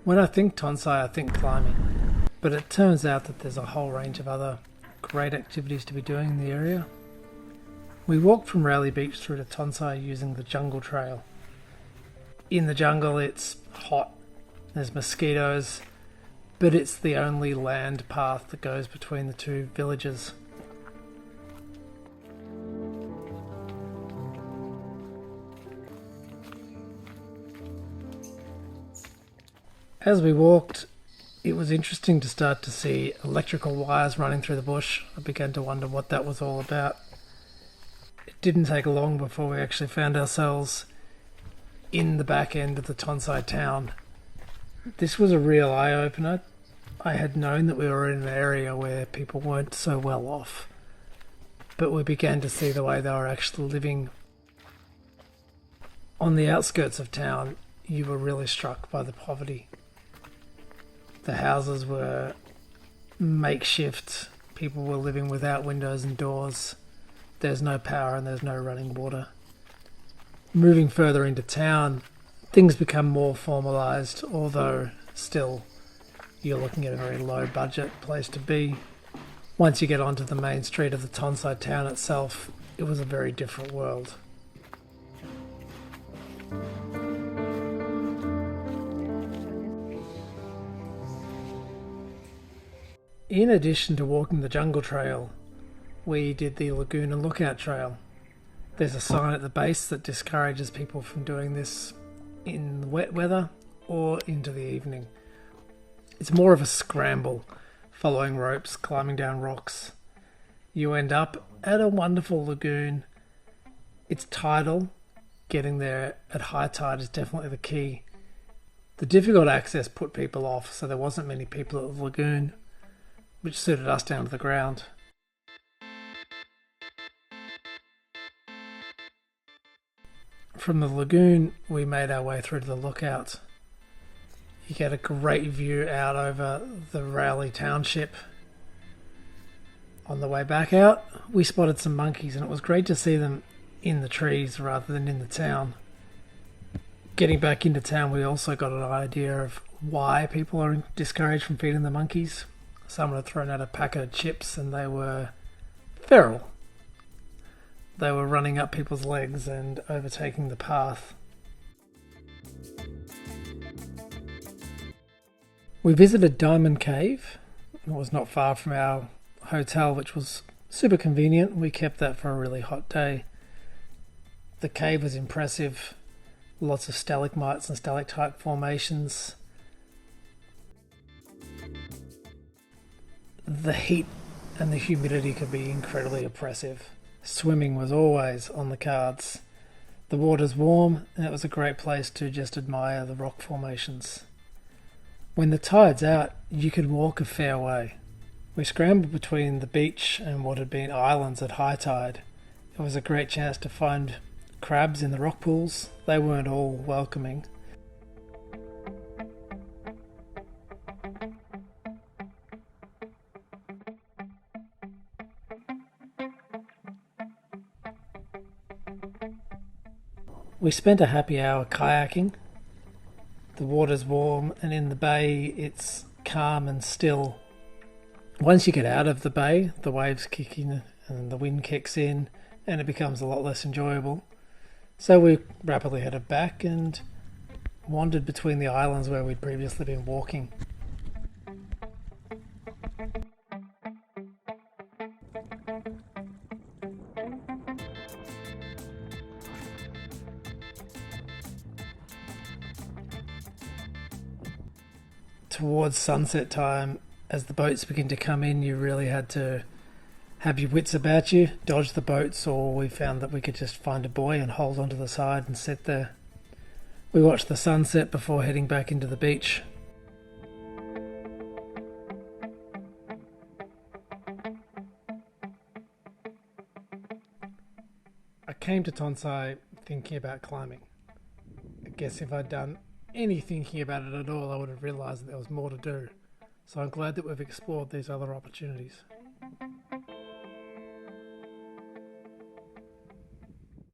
When I think Tonsai, I think climbing, but it turns out that there's a whole range of other great activities to be doing in the area. We walked from Railay Beach through to Tonsai using the jungle trail. In the jungle it's hot, there's mosquitoes, but it's the only land path that goes between the two villages. As we walked, it was interesting to start to see electrical wires running through the bush. I began to wonder what that was all about. It didn't take long before we actually found ourselves in the back end of the Tonsai town. This was a real eye-opener. I had known that we were in an area where people weren't so well off, but we began to see the way they were actually living. On the outskirts of town, you were really struck by the poverty. The houses were makeshift. People were living without windows and doors. There's no power and there's no running water. Moving further into town, things become more formalised, although still you're looking at a very low budget place to be. Once you get onto the main street of the Tonsai town itself, it was a very different world. In addition to walking the jungle trail, we did the lagoon and lookout trail. There's a sign at the base that discourages people from doing this in wet weather or into the evening. It's more of a scramble, following ropes, climbing down rocks. You end up at a wonderful lagoon. It's tidal. Getting there at high tide is definitely the key. The difficult access put people off, so there wasn't many people at the lagoon, which suited us down to the ground. From the lagoon, we made our way through to the lookout. You get a great view out over the Railay township. On the way back out, we spotted some monkeys, and it was great to see them in the trees rather than in the town. Getting back into town, we also got an idea of why people are discouraged from feeding the monkeys. Someone had thrown out a packet of chips and they were feral. They were running up people's legs and overtaking the path. We visited Diamond Cave. It was not far from our hotel, which was super convenient. We kept that for a really hot day. The cave was impressive. Lots of stalagmites and stalactite formations. The heat and the humidity could be incredibly oppressive. Swimming was always on the cards. The water's warm and it was a great place to just admire the rock formations. When the tide's out, you could walk a fair way. We scrambled between the beach and what had been islands at high tide. It was a great chance to find crabs in the rock pools. They weren't all welcoming. We spent a happy hour kayaking. The water's warm and in the bay it's calm and still. Once you get out of the bay, the waves kick in and the wind kicks in and it becomes a lot less enjoyable. So we rapidly headed back and wandered between the islands where we'd previously been walking. Towards sunset time, as the boats begin to come in, you really had to have your wits about you, dodge the boats, or we found that we could just find a buoy and hold onto the side and sit there. We watched the sunset before heading back into the beach. I came to Tonsai thinking about climbing. I guess if I'd done any thinking about it at all, I would have realised that there was more to do. So I'm glad that we've explored these other opportunities.